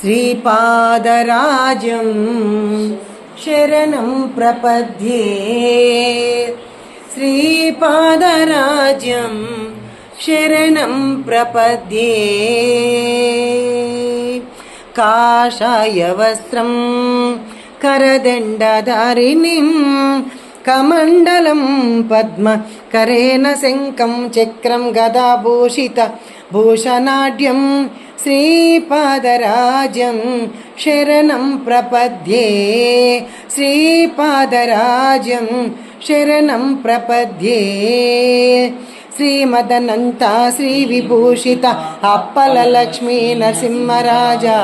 శ్రీపాదరాజం శరణం ప్రపద్యే. శ్రీపాదరాజం శరణం ప్రపద్యే. కాషాయ వస్త్రం కరదండధారిణిం కమండలం పద్మ కరేణ శంఖం చక్రం గదాభూషిత భూషణాఢ్యం శ్రీపాదరాజం శరణం ప్రపద్యే. శ్రీపాదరాజం శరణం ప్రపద్యే. శ్రీమదనంత శ్రీ విభూషిత అప్పల లక్ష్మీ నరసింహరాజా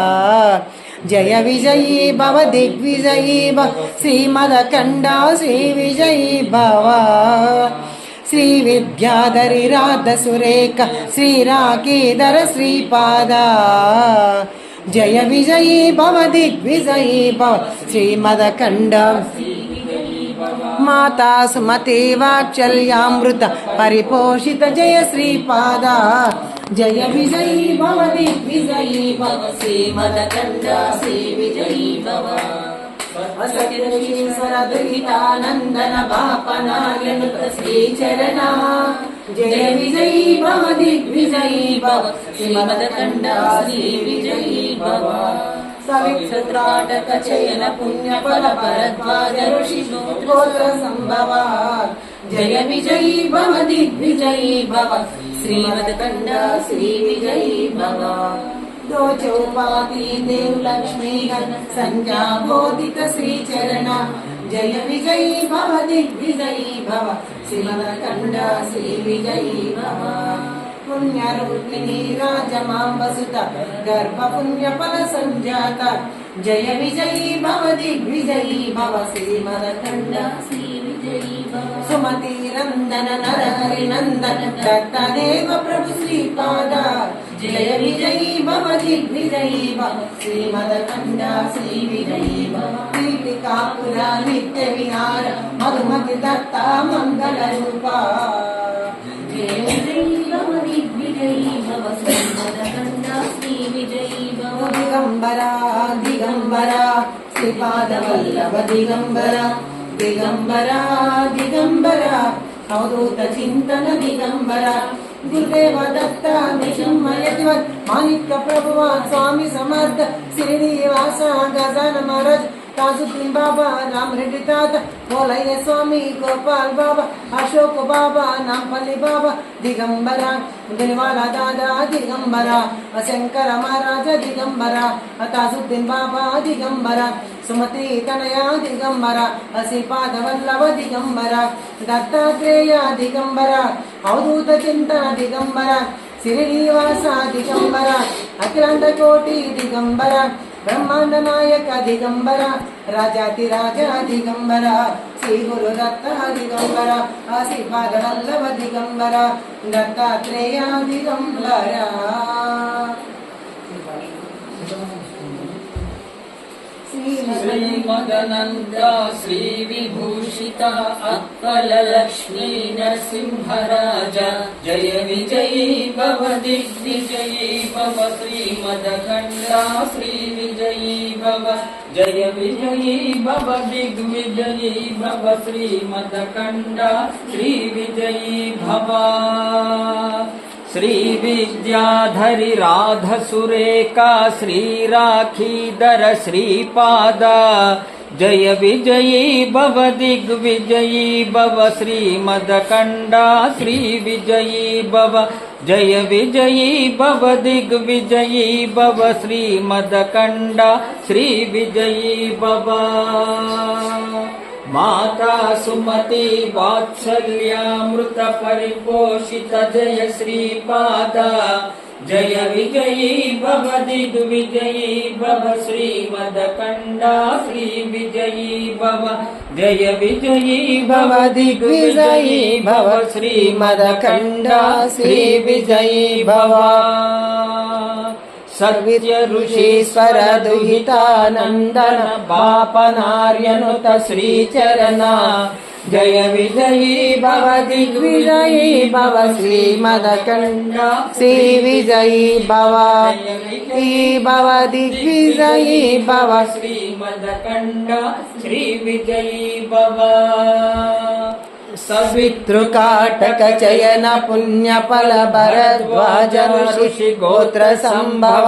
జయ విజయీ భవ దిగ్విజయీ భవ. శ్రీమదకండ శ్రీ విజయీ భవ. శ్రీ విద్యాధరి రాధ సురేఖ శ్రీరాకేధర శ్రీపాద జయ విజయీ భవ దిగ్విజయీ భవ. శ్రీమదకండ మాతా సుమతి వాత్సల్యామృత పరిపోషిత జయ శ్రీపాద జయ విజయీ భవ దిగ్విజయీ భవ. శ్రీమదకండ శ్రీ విజయీ భవ. నందన బాపనాయనుత శ్రీచరణ జయ విజయీ భవ దిగ్విజయీ భవ. శ్రీమదకండ శ్రీ విజయీ భవ. సవిత్రాటక చయన పుణ్య ఫల భరద్వాజ ఋషి గోత్ర సంభవ జయ విజయీ భవ దిగ్విజయీ భవ. శ్రీమదకండ శ్రీ విజయీ భవ. दो चौपाती देव लक्ष्मी गण संज्ञा बोधित श्री चरण जय विजयी भव दिग्विजयी भव. श्रीमदकंड श्री विजयी भव. पुण्य रूपिणी राजमांबसुत गर्भ पुण्य फल संजात जय विजयी भव दिग्विजयी भव. श्रीमदकंड श्री विजयी भव. सुमति नंदन नरहरि नंदन दत्तदेव प्रभु श्रीपाद जय विजयी भव दिग्विजयी भव. श्रीमदकंड श्री विजयी भव. दीपिकापुरा नित्य विहार मधुमति दत्ता मंगल रूपा जय विजयी भव दिग्विजयी भव. श्रीमदकंड श्री विजयी भव. दिगंबरा दिगंबरा श्रीपाद वल्लभ दिगंबरा दिगंबरा दिगंबरा अवधूत चिंतन दिगंबरा गुरुदेव दत्त निशम्मयतिवत् माणिक्य प्रभुवा स्वामी समर्थ श्रीनिवास गजानन महाराज ताजुद्दीन बाबा राम रेड्डी तात बोलయ్య स्वामी गोपाल बाबा अशोक बाबा नामपल्ली बाबा दिगंबरा दिलवाला दादा दिगंबरा शंकर महाराज दिगंबरा ताजुद्दीन बाबा दिगंबरा सुमति तनया दिगंबरा श्रीपाद वल्लभ दिगंबरा दत्तात्रेय दिगंबरा अवधूत चिंतन दिगंबरा श्रीनिवास दिगंबरा अखिलांड कोटि दिगंबरा ब्रह्मांड नायक दिगंबरा राजातिराज दिगंबरा श्री गुरु दत्त दिगंबरा श्रीपाद वल्लभ दिगंबरा दत्तात्रेय दिगंबरा. श्रीमदनंद श्री विभूषित अक्कल लक्ष्मी नरसिंहराजा जय विजयी भव दिग्विजयी भव. श्रीमदकंड श्री विजयी भव. जय विजयी भव दिग्विजयी भव. श्रीमदकंड श्री विजयी भव. श्री विद्याधरि राध सुरेखा श्रीराखीधर श्रीपाद जय विजयी भव दिग्विजयी भव. श्रीमदकंड श्री विजयी भव. जय विजयी भव दिग्विजयी भव. श्रीमदकंड श्री विजयी भव. माता सुमति वात्सल्यामृत परिपोषित जय श्रीपाद जय विजयी भव दिग्विजयी भव. श्रीमदकंड श्री विजयी भव. जय विजयी भव दिग्विजयी भव. श्रीमदकंड श्री विजयी भव. सत्य ऋषीश्वर दुहिता नंदन बापनार्यनुत श्रीचरण जय विजयी भव दिग्विजयी भव श्रीमदखण्ड श्री विजयी भव भव दिग्विजयी भव श्रीमदखण्ड श्री विजयी भव सवितृकाटक चयन पुण्य फल भरद्वाज ऋषि गोत्र संभव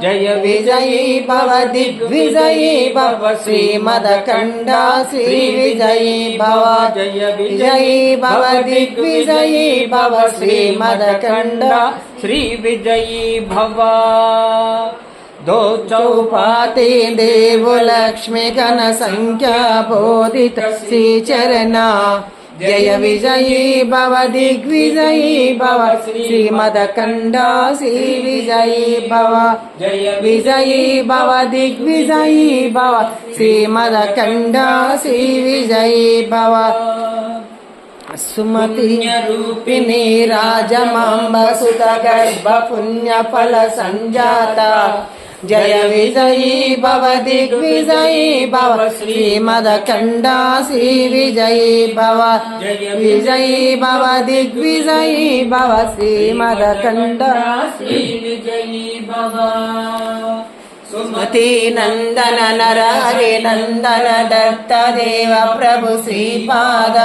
जय विजयी भव दिग्विजयी भव श्रीमदखण्ड श्री विजयी भव जय विजयी भव दिग्विजयी भव श्रीमदखण्ड श्री विजयी भव दो चौपाते देव लक्ष्मी गण संख्या बोधित श्री चरणा जय विजयी भव दिग्विजयी भव श्रीमदखण्ड श्री विजयी भव जय विजयी भव दिग्विजयी भव श्रीमदखण्ड श्री विजयी भव सुमति रूपिणी राजमांब सुत गर्भ पुण्य फल संजाता जय विजयी भव दिग्विजयी भव श्रीमदखण्ड श्री विजयी भव विजयी भव दिग्विजयी भव श्रीमदखण्ड श्री विजयी भव सुमति नंदन नरहरि नंदन दत्त देव प्रभु श्रीपाद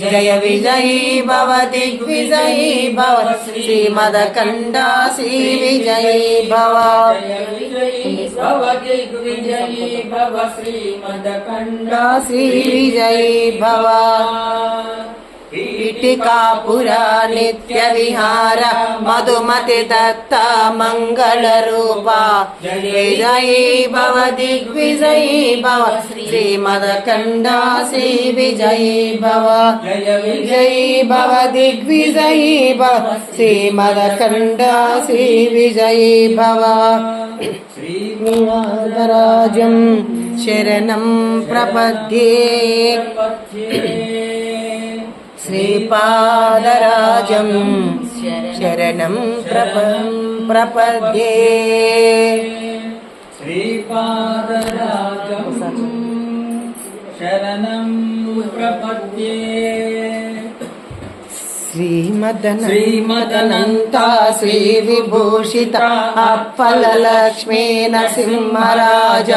जय विजयी भव दिग्विजयी भव श्रीमदखण्ड श्री विजयी भव जय विजयी भव दिग्विजयी भव श्रीमदखण्ड श्री विजयी भव पीठिकापुरा नित्य विहार मधुमति दत्त मंगल रूपा विजयी भव दिग्विजयी भव श्रीमदखण्ड श्री विजयी भव विजयी भव दिग्विजयी भव श्रीमदखण्ड श्री विजयी भव श्रीराजं शरणं प्रपद्ये श्रीपादराजं शरणं प्रपद्ये श्रीपादराजं शरणं प्रपद्ये श्रीमदनन्ता श्रीविभूषिता अप्पल लक्ष्मी नरसिंहराज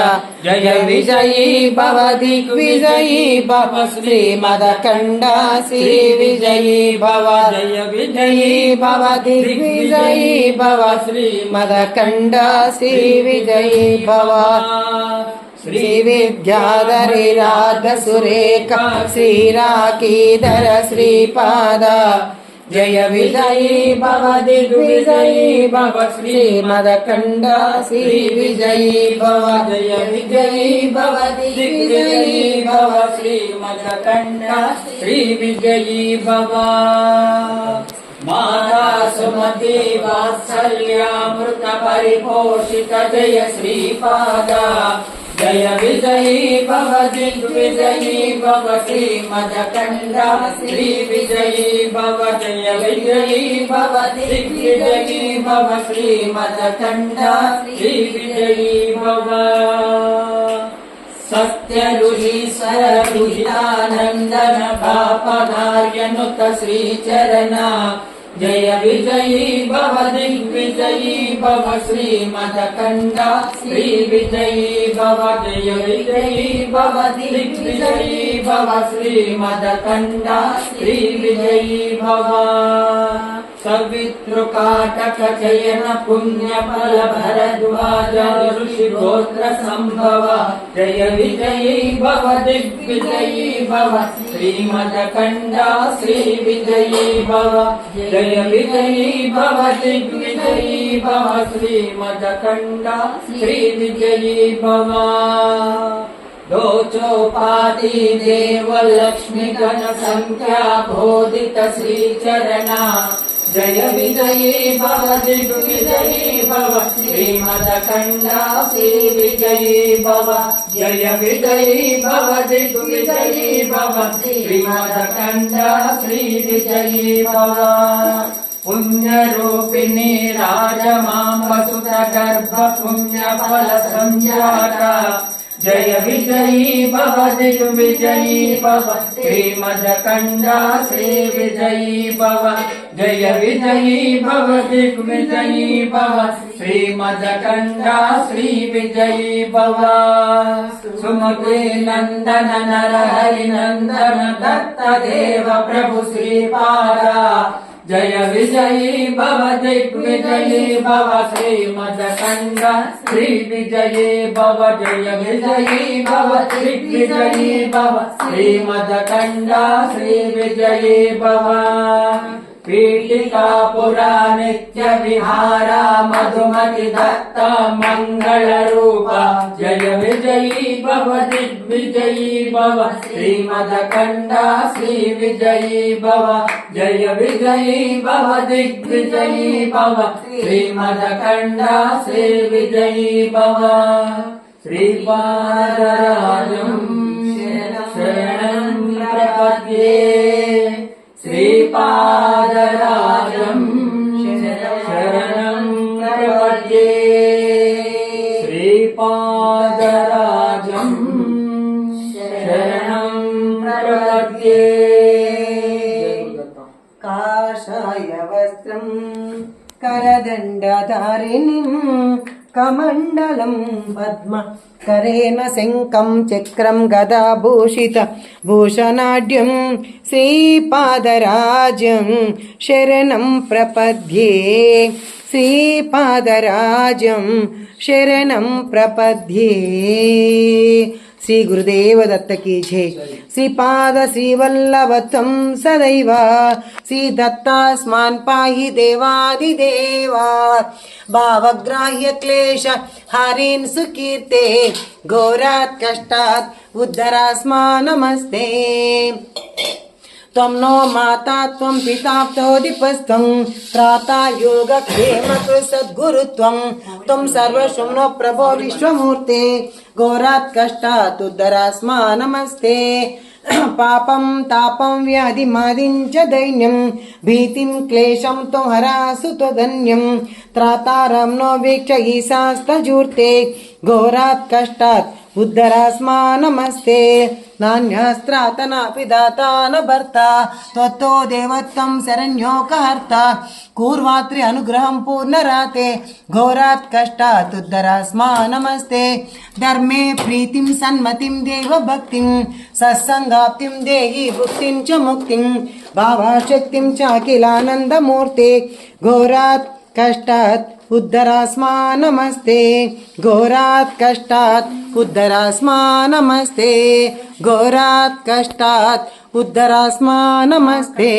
जय विजयी भव दिग्विजयी भव श्रीमदखण्ड श्री विजयी भव जय विजयी भव दिग्विजयी भव श्रीमदखण्ड श्री विजयी भव श्री विद्याधरी राध सुरेखा श्रीराकीधर श्रीपाद जय विजयी भव दिग्विजयी भव श्रीमदखण्ड श्री विजयी भव जय विजयी भव दिग्विजयी भव श्रीमदखण्ड श्री विजयी भव माता सुमति वात्सल्यामृत परिपोषित जय श्रीपाद जय विजयी भव दिग्विजयी भव श्रीमदखण्ड श्री विजयी भव जय विजयी भव दिग्विजयी भव श्रीमदखण्ड श्री विजयी भव सत्य ऋषीश्वर ऋषितानन्दन पापनार्यनुत श्रीचरणा जय विजयी भव दिग्विजयी भव श्रीमदखण्ड श्री विजयी भव जय विजयी भव दिग्विजयी भव श्रीमदखण्ड श्री विजयी भव सवितृकाटक चयन पुण्य फल भरद्वाज ऋषि गोत्र संभव जय विजयी भव दिग्विजयी भव श्रीमदखण्ड श्री विजयी भव जय विजयी भव दिग्विजयी भव श्रीमदखण्ड श्री विजयी भव दो चौपाती देव लक्ष्मी गण संख्या बोधित श्री चरणा जय विजयी भव दिग्विजयी भव श्रीमदखण्ड श्री विजयी भव जय विजयी भव दिग्विजयी भव श्रीमदखण्ड श्री विजयी भव पुण्य रूपिणी राजमांब सुत गर्भ पुण्य फल संजाता జయ విజయీ భవ దిగ్విజయీ భవ శ్రీమదకండ శ్రీ విజయీ భవ జయ విజయీ భవ దిగ్విజయీ భవ శ్రీమదకండ శ్రీ విజయీ భవ సుమతే నందన నరహరి నందన దత్త దేవ ప్రభు శ్రీపాద జయ విజయీ భవ దిగ్విజయీ భవ శ్రీమదకండ శ్రీ విజయీ భవ జయ విజయీ భవ దిగ్విజయీ భవ శ్రీమదకండ శ్రీ విజయీ భవ పీఠికాపురా నిత్య విహార మధుమతి దత్త మంగళ రూప జయ విజయీ భవ దిగ్విజయీ భవ శ్రీమదకండ శ్రీ విజయీ భవ జయ విజయీ భవ దిగ్విజయీ భవ శ్రీమదకండ శ్రీ విజయీ భవ శ్రీపాదరాజం శరణం ప్రపద్యే శ్రీపాదరాజం శరణం ప్రపద్యే శ్రీపాదరాజం శరణం ప్రపద్యే కాషాయ వస్త్రం కరదండధారిణిం కమండలం పద్మ కరేణ శంఖం చక్రం గదాభూషిత భూషణాఢ్యం శ్రీపాదరాజం శరణం ప్రపద్యే శ్రీపాదరాజం శరణం ప్రపద్యే శ్రీ గురుదేవ దత్త की जय श्रीपाद श्रीवल्लभत्वं सदैव श्री दत्तास्मान् पाहि देवादिदेवा भावग्राह्य क्लेश हरिन् सुकीर्ते घोरात् कष्टात् उद्धरास्मान् नमस्ते त्वं नो माता त्वं पिता तोदिपस्त्वं त्राता योगक्षेम सद्गुरुत्वं त्वं सर्वशं नो प्रभो विश्वमूर्ते घोरात् कष्टात् उद्धरास्मान् नमस्ते पापं तापं व्याधिमादिं च दैन्यं भीतिं क्लेशं त्वं हरासु त्वदन्यं त्रातारं नो वीक्ष ईशास्तजूर्ते घोरात् कष्टात् उद्धरास्मान् नमस्ते नान्यस्त्रात नापि दाता न भर्ता त्वत्तो देवत्वं शरण्योकहर्ता कूर्वात्रि अनुग्रहं पूर्णराते घोरात् कष्टात् उद्धरास्मान् नमस्ते धर्मे प्रीतिं सन्मतिं देवभक्तिं सत्सङ्गाप्तिं देहि भुक्तिं च मुक्तिं भावाशक्तिं च अखिलानन्दमूर्ते घोरात् कष्टात् उद्धरास्मान् नमस्ते घोरात् कष्टात् उद्धरास्मान् नमस्ते घोरात् कष्टात् उद्धरास्मान् नमस्ते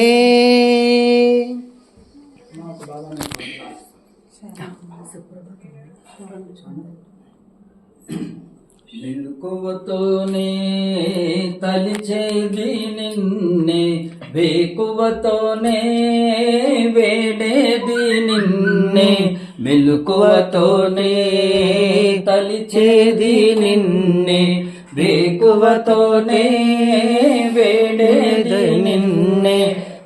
మెలకువతోనే తలిచేది నిన్నే వేకువతోనే వేడేది నిన్నే మెలకువతోనే తలిచేది నిన్నే వేకువతోనే వేడేది నిన్నే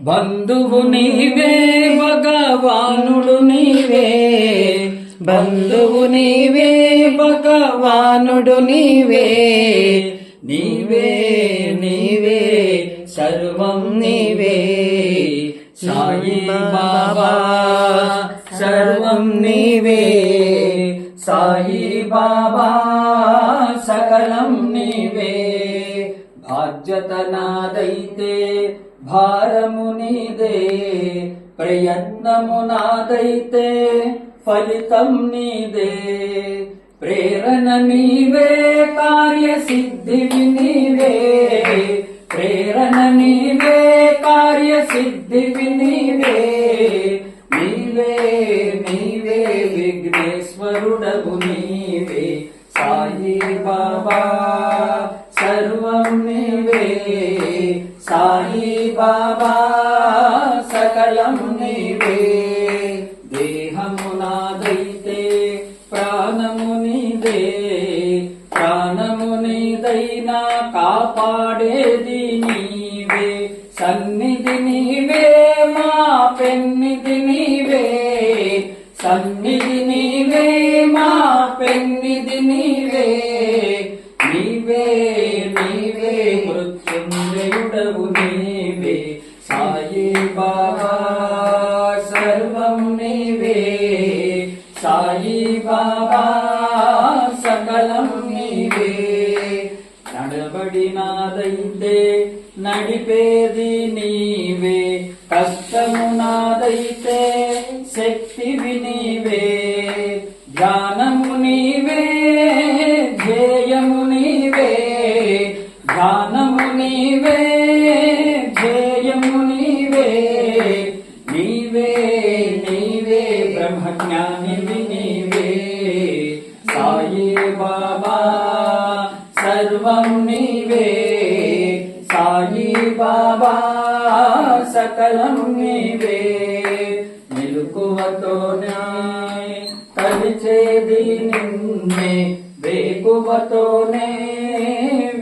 బంధువు నీవే భగవానుడు నీవే బంధువు నీవే భగవానుడు నీవే నీవే నీవే సర్వం నీవే సాయి బాబా సర్వం నీవే సాయి బాబా సకలం నీవే బాధ్యత నాదైతే భారము నీదే ప్రయత్నము నాదైతే ఫలితం నీదే ప్రేరణ నీవే కార్యసిద్ధివి నీవే ప్రేరణ నీవే కార్యసిద్ధివి నీవే నీవే నీవే విఘ్నేశ్వరుడవు నీవే సాయి బాబా సర్వం నీవే సాయి బాబా సకలం నీవే దేహము నాదైతే ప్రాణము నీదే ప్రాణము నీదైనా కాపాడేది నీవే సన్నిధి నీవే మా పెన్నిధి నీవే సన్నిధి నీవే మా పెన్నిధి నీవే నీవే నీవే మృత్యుంజయుడవు నీవే సాయి బాబా సర్వం నీవే సాయి బాబా సకలం నీవే నడబడినాదైతే నడిపేది నీవే కష్టము నాదైతే శక్తివి నీవే ధ్యానము నీవే ధ్యేయము నీవే ధ్యానము నీవే ధ్యేయము నీవే నీవే నీవే బ్రహ్మజ్ఞానివి నీవే సాయి బాబా సర్వం నీవే సాయి బాబా సకలం నీవే మెలకువతోనే తలిచేది నిన్నే వేకువతోనే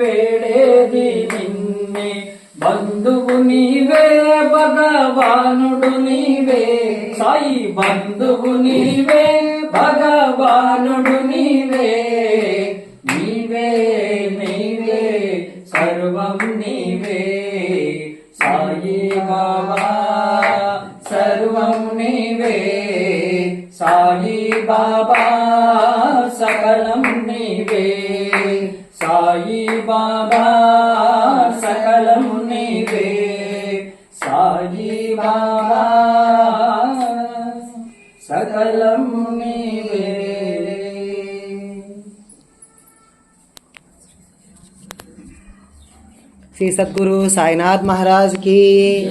వేడేది నిన్నే బంధువు నీవే భగవానుడు నీవే సాయి బంధువు నీవే భగవానుడు నీవే నీవే నీవే సర్వం నీవే సాయి బాబా సర్వం నీవే సాయి బాబా సకలం నీవే సాయి బాబా సకలం నీవే సాయి బాబా సకలం నీవే श्री सद्गुरु साईनाथ महाराज की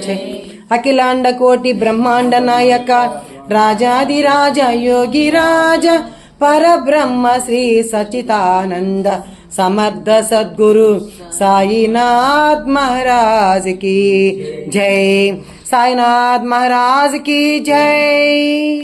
जय। अखिलांड कोटि ब्रह्मांड नायक राजाधिराज योगी राज परब्रह्म श्री सच्चिदानंद समर्थ सद्गुरु साईनाथ महाराज की जय। साईनाथ महाराज की जय।